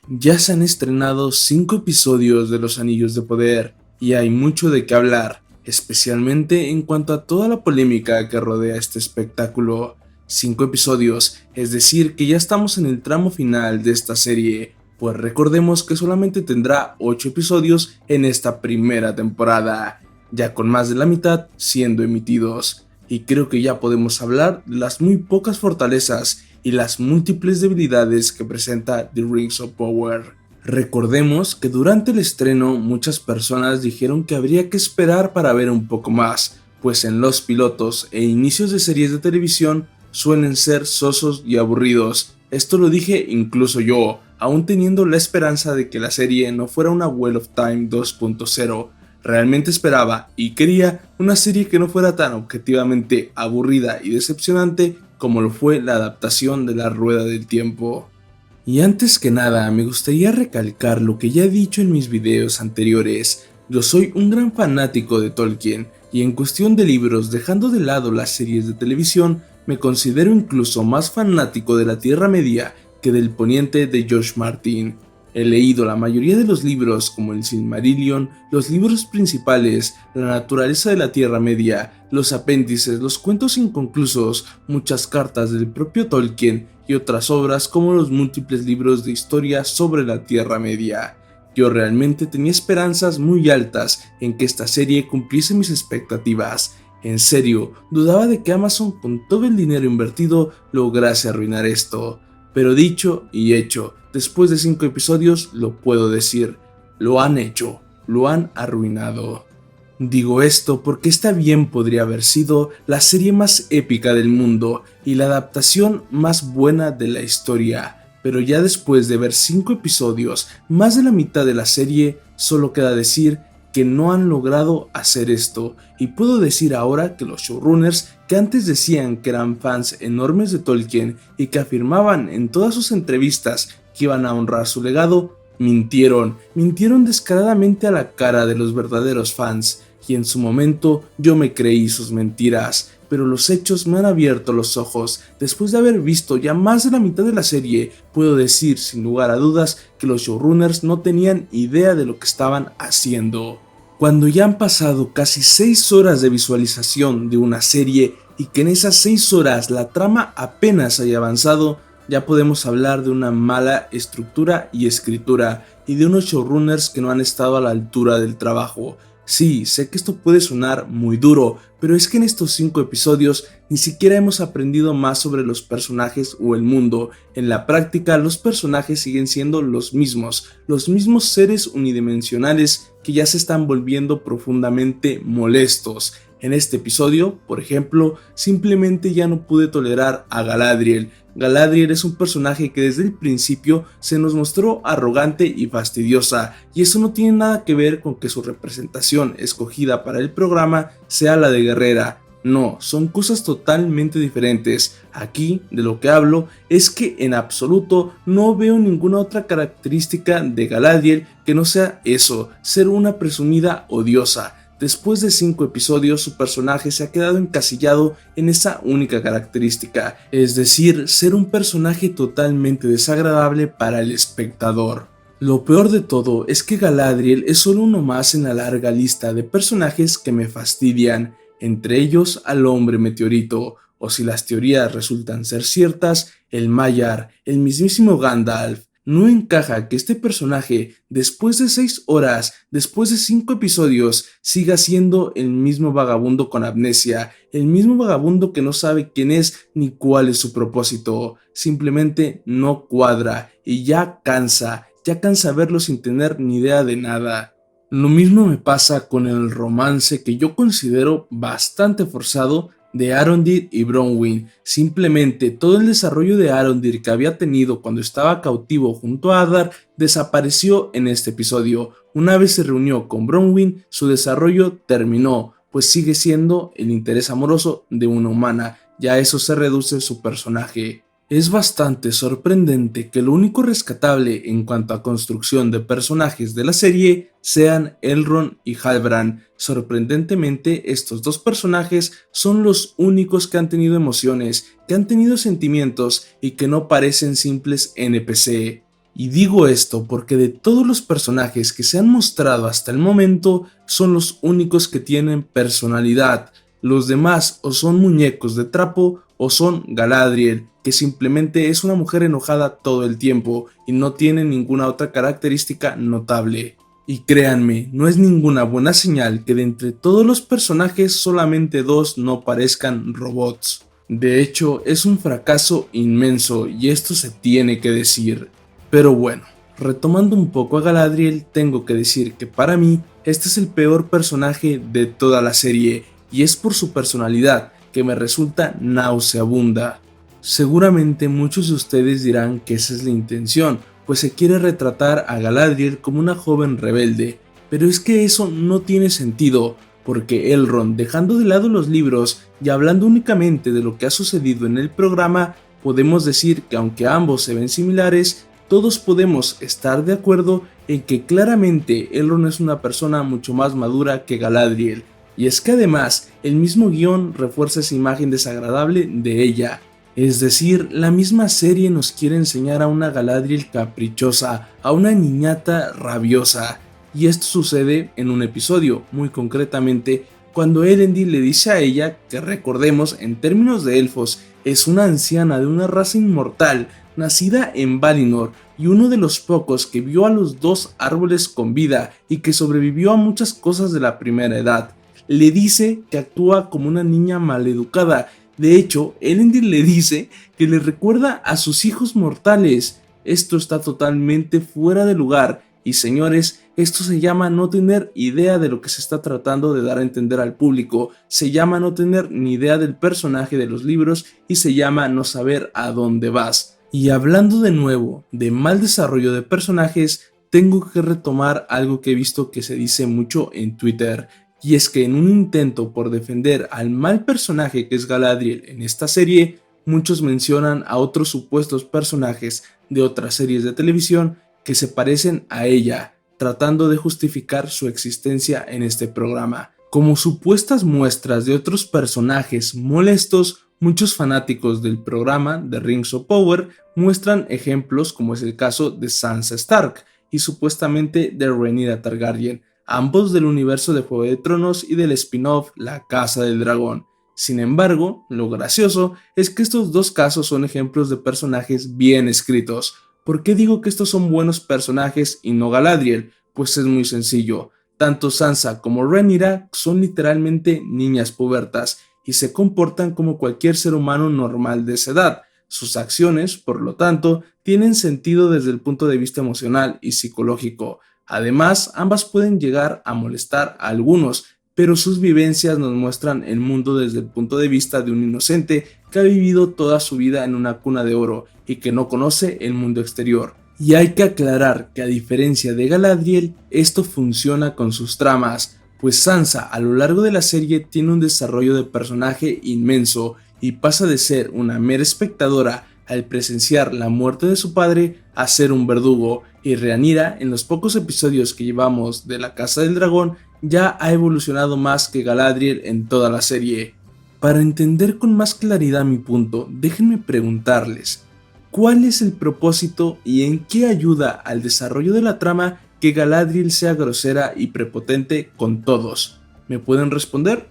Ya se han estrenado 5 episodios de Los Anillos de Poder y hay mucho de qué hablar, especialmente en cuanto a toda la polémica que rodea este espectáculo. 5 episodios, es decir que ya estamos en el tramo final de esta serie, pues recordemos que solamente tendrá 8 episodios en esta primera temporada, ya con más de la mitad siendo emitidos, y creo que ya podemos hablar de las muy pocas fortalezas y las múltiples debilidades que presenta The Rings of Power. Recordemos que durante el estreno muchas personas dijeron que habría que esperar para ver un poco más, pues en los pilotos e inicios de series de televisión suelen ser sosos y aburridos. Esto lo dije incluso yo, aún teniendo la esperanza de que la serie no fuera una Wheel of Time 2.0. Realmente esperaba y quería una serie que no fuera tan objetivamente aburrida y decepcionante como lo fue la adaptación de La Rueda del Tiempo. Y antes que nada, me gustaría recalcar lo que ya he dicho en mis videos anteriores. Yo soy un gran fanático de Tolkien, y en cuestión de libros, dejando de lado las series de televisión, me considero incluso más fanático de la Tierra Media que del Poniente de George Martin. He leído la mayoría de los libros como el Silmarillion, los libros principales, la naturaleza de la Tierra Media, los apéndices, los cuentos inconclusos, muchas cartas del propio Tolkien y otras obras como los múltiples libros de historia sobre la Tierra Media. Yo realmente tenía esperanzas muy altas en que esta serie cumpliese mis expectativas. En serio, dudaba de que Amazon con todo el dinero invertido lograse arruinar esto. Pero dicho y hecho, después de 5 episodios lo puedo decir, lo han hecho, lo han arruinado. Digo esto porque esta bien podría haber sido la serie más épica del mundo y la adaptación más buena de la historia, pero ya después de ver 5 episodios, más de la mitad de la serie, solo queda decir que no han logrado hacer esto, y puedo decir ahora que los showrunners, que antes decían que eran fans enormes de Tolkien y que afirmaban en todas sus entrevistas que iban a honrar su legado, mintieron descaradamente a la cara de los verdaderos fans, y en su momento yo me creí sus mentiras, pero los hechos me han abierto los ojos. Después de haber visto ya más de la mitad de la serie, puedo decir sin lugar a dudas que los showrunners no tenían idea de lo que estaban haciendo. Cuando ya han pasado casi 6 horas de visualización de una serie y que en esas 6 horas la trama apenas haya avanzado, ya podemos hablar de una mala estructura y escritura y de unos showrunners que no han estado a la altura del trabajo. Sí, sé que esto puede sonar muy duro, pero es que en estos 5 episodios ni siquiera hemos aprendido más sobre los personajes o el mundo. En la práctica, los personajes siguen siendo los mismos seres unidimensionales que ya se están volviendo profundamente molestos. En este episodio, por ejemplo, simplemente ya no pude tolerar a Galadriel. Galadriel es un personaje que desde el principio se nos mostró arrogante y fastidiosa, y eso no tiene nada que ver con que su representación escogida para el programa sea la de guerrera. No, son cosas totalmente diferentes. Aquí de lo que hablo es que en absoluto no veo ninguna otra característica de Galadriel que no sea eso, ser una presumida odiosa. Después de 5 episodios, su personaje se ha quedado encasillado en esa única característica, es decir, ser un personaje totalmente desagradable para el espectador. Lo peor de todo es que Galadriel es solo uno más en la larga lista de personajes que me fastidian, entre ellos al hombre meteorito, o si las teorías resultan ser ciertas, el Maiar, el mismísimo Gandalf. No encaja que este personaje, después de 6 horas, después de 5 episodios, siga siendo el mismo vagabundo con amnesia, el mismo vagabundo que no sabe quién es ni cuál es su propósito. Simplemente no cuadra y ya cansa verlo sin tener ni idea de nada. Lo mismo me pasa con el romance que yo considero bastante forzado de Arondir y Bronwyn. Simplemente todo el desarrollo de Arondir que había tenido cuando estaba cautivo junto a Adar desapareció en este episodio. Una vez se reunió con Bronwyn, su desarrollo terminó, pues sigue siendo el interés amoroso de una humana, ya a eso se reduce su personaje. Es bastante sorprendente que lo único rescatable en cuanto a construcción de personajes de la serie sean Elrond y Halbrand. Sorprendentemente, estos dos personajes son los únicos que han tenido emociones, que han tenido sentimientos y que no parecen simples NPC. Y digo esto porque de todos los personajes que se han mostrado hasta el momento, son los únicos que tienen personalidad. Los demás o son muñecos de trapo o son Galadriel, que simplemente es una mujer enojada todo el tiempo y no tiene ninguna otra característica notable. Y créanme, no es ninguna buena señal que de entre todos los personajes solamente 2 no parezcan robots. De hecho, es un fracaso inmenso y esto se tiene que decir. Pero bueno, retomando un poco a Galadriel, tengo que decir que para mí este es el peor personaje de toda la serie, y es por su personalidad, que me resulta nauseabunda. Seguramente muchos de ustedes dirán que esa es la intención, pues se quiere retratar a Galadriel como una joven rebelde, pero es que eso no tiene sentido, porque Elrond, dejando de lado los libros y hablando únicamente de lo que ha sucedido en el programa, podemos decir que aunque ambos se ven similares, todos podemos estar de acuerdo en que claramente Elrond es una persona mucho más madura que Galadriel, y es que además el mismo guión refuerza esa imagen desagradable de ella. Es decir, la misma serie nos quiere enseñar a una Galadriel caprichosa, a una niñata rabiosa, y esto sucede en un episodio, muy concretamente cuando Elendil le dice a ella que, recordemos, en términos de elfos, es una anciana de una raza inmortal, nacida en Valinor y uno de los pocos que vio a los 2 árboles con vida y que sobrevivió a muchas cosas de la primera edad. Le dice que actúa como una niña maleducada. De hecho, Elendil le dice que le recuerda a sus hijos mortales. Esto está totalmente fuera de lugar y, señores, esto se llama no tener idea de lo que se está tratando de dar a entender al público, se llama no tener ni idea del personaje de los libros y se llama no saber a dónde vas. Y hablando de nuevo de mal desarrollo de personajes, tengo que retomar algo que he visto que se dice mucho en Twitter, y es que en un intento por defender al mal personaje que es Galadriel en esta serie, muchos mencionan a otros supuestos personajes de otras series de televisión que se parecen a ella, tratando de justificar su existencia en este programa. Como supuestas muestras de otros personajes molestos, muchos fanáticos del programa The Rings of Power muestran ejemplos como es el caso de Sansa Stark y supuestamente de Rhaenyra Targaryen, ambos del universo de Juego de Tronos y del spin-off La Casa del Dragón. Sin embargo, lo gracioso es que estos 2 casos son ejemplos de personajes bien escritos. ¿Por qué digo que estos son buenos personajes y no Galadriel? Pues es muy sencillo. Tanto Sansa como Rhaenyra son literalmente niñas pubertas y se comportan como cualquier ser humano normal de esa edad. Sus acciones, por lo tanto, tienen sentido desde el punto de vista emocional y psicológico. Además, ambas pueden llegar a molestar a algunos, pero sus vivencias nos muestran el mundo desde el punto de vista de un inocente que ha vivido toda su vida en una cuna de oro y que no conoce el mundo exterior. Y hay que aclarar que, a diferencia de Galadriel, esto funciona con sus tramas, pues Sansa a lo largo de la serie tiene un desarrollo de personaje inmenso y pasa de ser una mera espectadora al presenciar la muerte de su padre a ser un verdugo, y Rhaenyra, en los pocos episodios que llevamos de La Casa del Dragón, ya ha evolucionado más que Galadriel en toda la serie. Para entender con más claridad mi punto, déjenme preguntarles, ¿cuál es el propósito y en qué ayuda al desarrollo de la trama que Galadriel sea grosera y prepotente con todos? ¿Me pueden responder?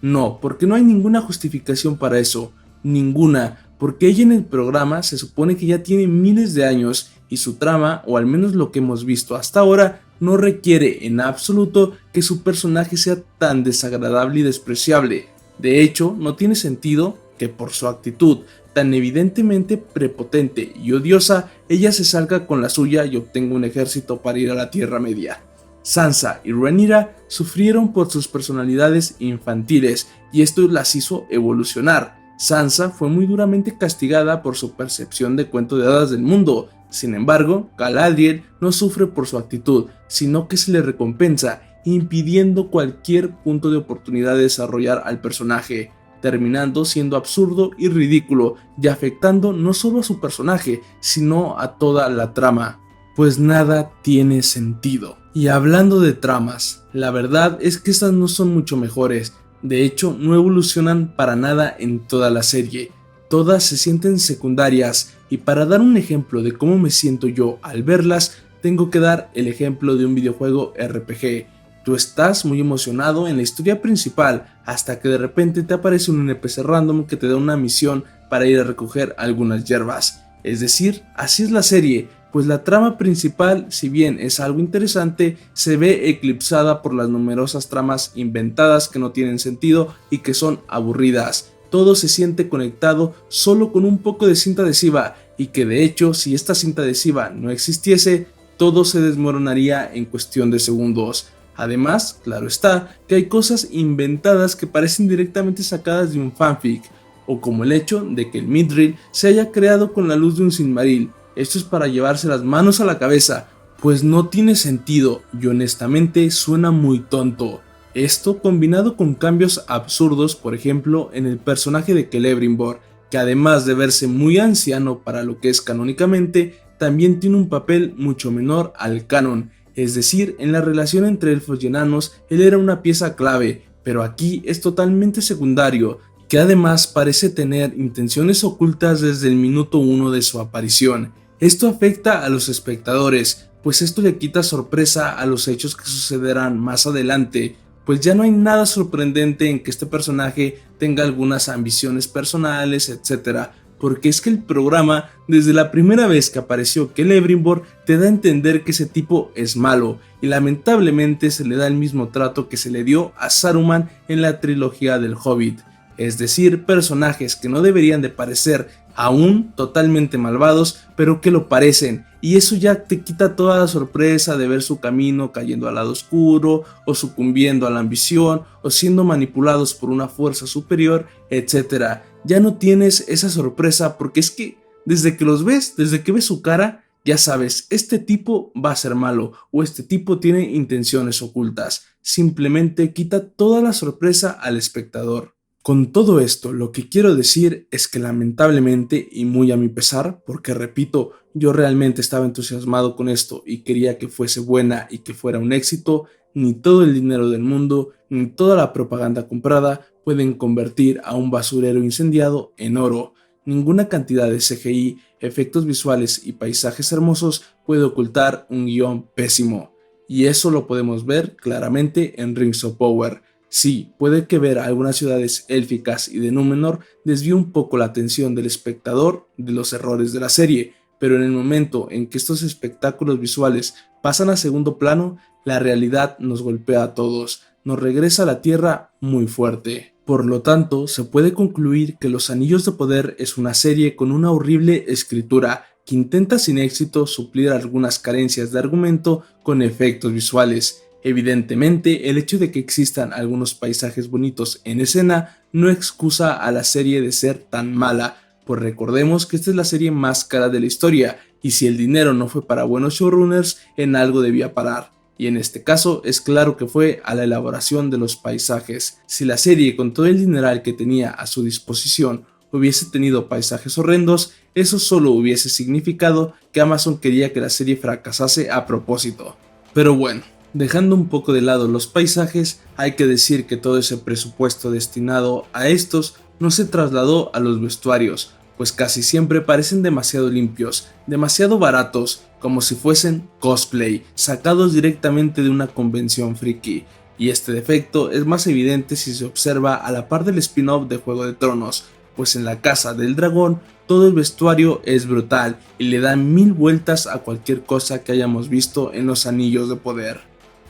No, porque no hay ninguna justificación para eso, ninguna, porque ella en el programa se supone que ya tiene miles de años y su trama, o al menos lo que hemos visto hasta ahora, no requiere en absoluto que su personaje sea tan desagradable y despreciable. De hecho, no tiene sentido que por su actitud tan evidentemente prepotente y odiosa, ella se salga con la suya y obtenga un ejército para ir a la Tierra Media. Sansa y Rhaenyra sufrieron por sus personalidades infantiles y esto las hizo evolucionar. Sansa fue muy duramente castigada por su percepción de cuento de hadas del mundo. Sin embargo, Galadriel no sufre por su actitud, sino que se le recompensa, impidiendo cualquier punto de oportunidad de desarrollar al personaje, terminando siendo absurdo y ridículo y afectando no solo a su personaje, sino a toda la trama, pues nada tiene sentido. Y hablando de tramas, la verdad es que estas no son mucho mejores. De hecho, no evolucionan para nada en toda la serie. Todas se sienten secundarias, y para dar un ejemplo de cómo me siento yo al verlas, tengo que dar el ejemplo de un videojuego RPG. Tú estás muy emocionado en la historia principal hasta que de repente te aparece un NPC random que te da una misión para ir a recoger algunas hierbas. Es decir, así es la serie, pues la trama principal, si bien es algo interesante, se ve eclipsada por las numerosas tramas inventadas que no tienen sentido y que son aburridas. Todo se siente conectado solo con un poco de cinta adhesiva y que de hecho si esta cinta adhesiva no existiese, todo se desmoronaría en cuestión de segundos. Además, claro está, que hay cosas inventadas que parecen directamente sacadas de un fanfic, o como el hecho de que el Mithril se haya creado con la luz de un Silmaril. Esto es para llevarse las manos a la cabeza, pues no tiene sentido y honestamente suena muy tonto. Esto combinado con cambios absurdos, por ejemplo en el personaje de Celebrimbor, que además de verse muy anciano para lo que es canónicamente, también tiene un papel mucho menor al canon, es decir, en la relación entre elfos y enanos él era una pieza clave, pero aquí es totalmente secundario, que además parece tener intenciones ocultas desde el minuto 1 de su aparición. Esto afecta a los espectadores, pues esto le quita sorpresa a los hechos que sucederán más adelante, pues ya no hay nada sorprendente en que este personaje tenga algunas ambiciones personales, etc. Porque es que el programa, desde la primera vez que apareció Celebrimbor, te da a entender que ese tipo es malo, y lamentablemente se le da el mismo trato que se le dio a Saruman en la trilogía del Hobbit. Es decir, personajes que no deberían de parecer aún totalmente malvados, pero que lo parecen, y eso ya te quita toda la sorpresa de ver su camino cayendo al lado oscuro, o sucumbiendo a la ambición, o siendo manipulados por una fuerza superior, etc. Ya no tienes esa sorpresa porque es que desde que los ves, desde que ves su cara, ya sabes, este tipo va a ser malo, o este tipo tiene intenciones ocultas. Simplemente quita toda la sorpresa al espectador. Con todo esto, lo que quiero decir es que lamentablemente, y muy a mi pesar, porque repito, yo realmente estaba entusiasmado con esto y quería que fuese buena y que fuera un éxito, ni todo el dinero del mundo, ni toda la propaganda comprada pueden convertir a un basurero incendiado en oro. Ninguna cantidad de CGI, efectos visuales y paisajes hermosos puede ocultar un guión pésimo. Y eso lo podemos ver claramente en Rings of Power. Sí, puede que ver algunas ciudades élficas y de Númenor desvíe un poco la atención del espectador de los errores de la serie, pero en el momento en que estos espectáculos visuales pasan a segundo plano, la realidad nos golpea a todos, nos regresa a la tierra muy fuerte. Por lo tanto, se puede concluir que Los Anillos de Poder es una serie con una horrible escritura que intenta sin éxito suplir algunas carencias de argumento con efectos visuales. Evidentemente, el hecho de que existan algunos paisajes bonitos en escena no excusa a la serie de ser tan mala, pues recordemos que esta es la serie más cara de la historia, y si el dinero no fue para buenos showrunners, en algo debía parar. Y en este caso es claro que fue a la elaboración de los paisajes. Si la serie con todo el dineral que tenía a su disposición hubiese tenido paisajes horrendos, eso solo hubiese significado que Amazon quería que la serie fracasase a propósito. Pero bueno, dejando un poco de lado los paisajes, hay que decir que todo ese presupuesto destinado a estos no se trasladó a los vestuarios, pues casi siempre parecen demasiado limpios, demasiado baratos, como si fuesen cosplay, sacados directamente de una convención friki. Y este defecto es más evidente si se observa a la par del spin-off de Juego de Tronos, pues en la Casa del Dragón todo el vestuario es brutal y le dan 1000 vueltas a cualquier cosa que hayamos visto en Los Anillos de Poder.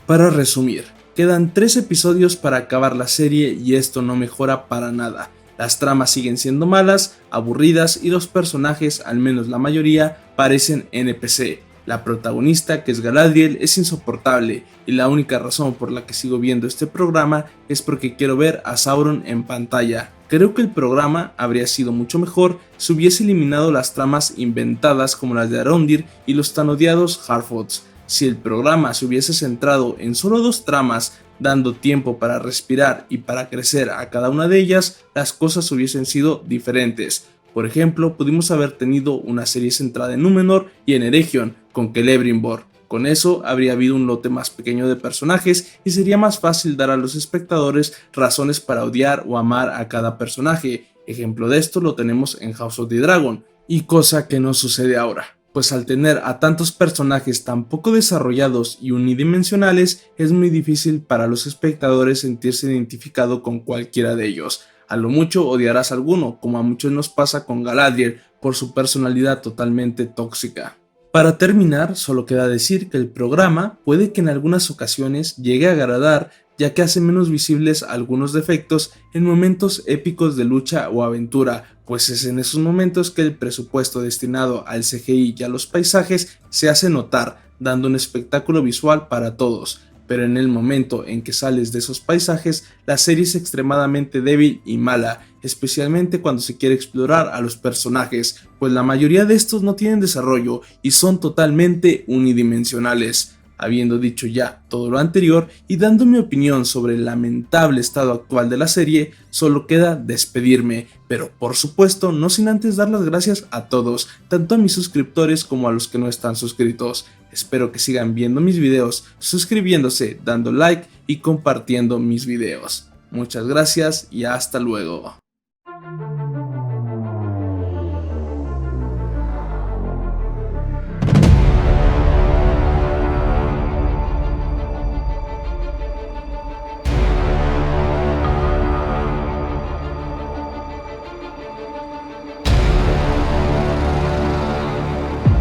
Para resumir, quedan 3 episodios para acabar la serie y esto no mejora para nada. Las tramas siguen siendo malas, aburridas y los personajes, al menos la mayoría, parecen NPC. La protagonista, que es Galadriel, es insoportable y la única razón por la que sigo viendo este programa es porque quiero ver a Sauron en pantalla. Creo que el programa habría sido mucho mejor si hubiese eliminado las tramas inventadas como las de Arondir y los tan odiados Harfoots. Si el programa se hubiese centrado en solo 2 tramas, dando tiempo para respirar y para crecer a cada una de ellas, las cosas hubiesen sido diferentes. Por ejemplo, pudimos haber tenido una serie centrada en Númenor y en Eregion, con Celebrimbor. Con eso habría habido un lote más pequeño de personajes y sería más fácil dar a los espectadores razones para odiar o amar a cada personaje. Ejemplo de esto lo tenemos en House of the Dragon. y cosa que no sucede ahora, pues al tener a tantos personajes tan poco desarrollados y unidimensionales, es muy difícil para los espectadores sentirse identificado con cualquiera de ellos. A lo mucho odiarás a alguno, como a muchos nos pasa con Galadriel, por su personalidad totalmente tóxica. Para terminar, solo queda decir que el programa puede que en algunas ocasiones llegue a agradar, ya que hace menos visibles algunos defectos en momentos épicos de lucha o aventura, pues es en esos momentos que el presupuesto destinado al CGI y a los paisajes se hace notar, dando un espectáculo visual para todos. Pero en el momento en que sales de esos paisajes, la serie es extremadamente débil y mala, especialmente cuando se quiere explorar a los personajes, pues la mayoría de estos no tienen desarrollo y son totalmente unidimensionales. Habiendo dicho ya todo lo anterior y dando mi opinión sobre el lamentable estado actual de la serie, solo queda despedirme, pero por supuesto no sin antes dar las gracias a todos, tanto a mis suscriptores como a los que no están suscritos. Espero que sigan viendo mis videos, suscribiéndose, dando like y compartiendo mis videos. Muchas gracias y hasta luego.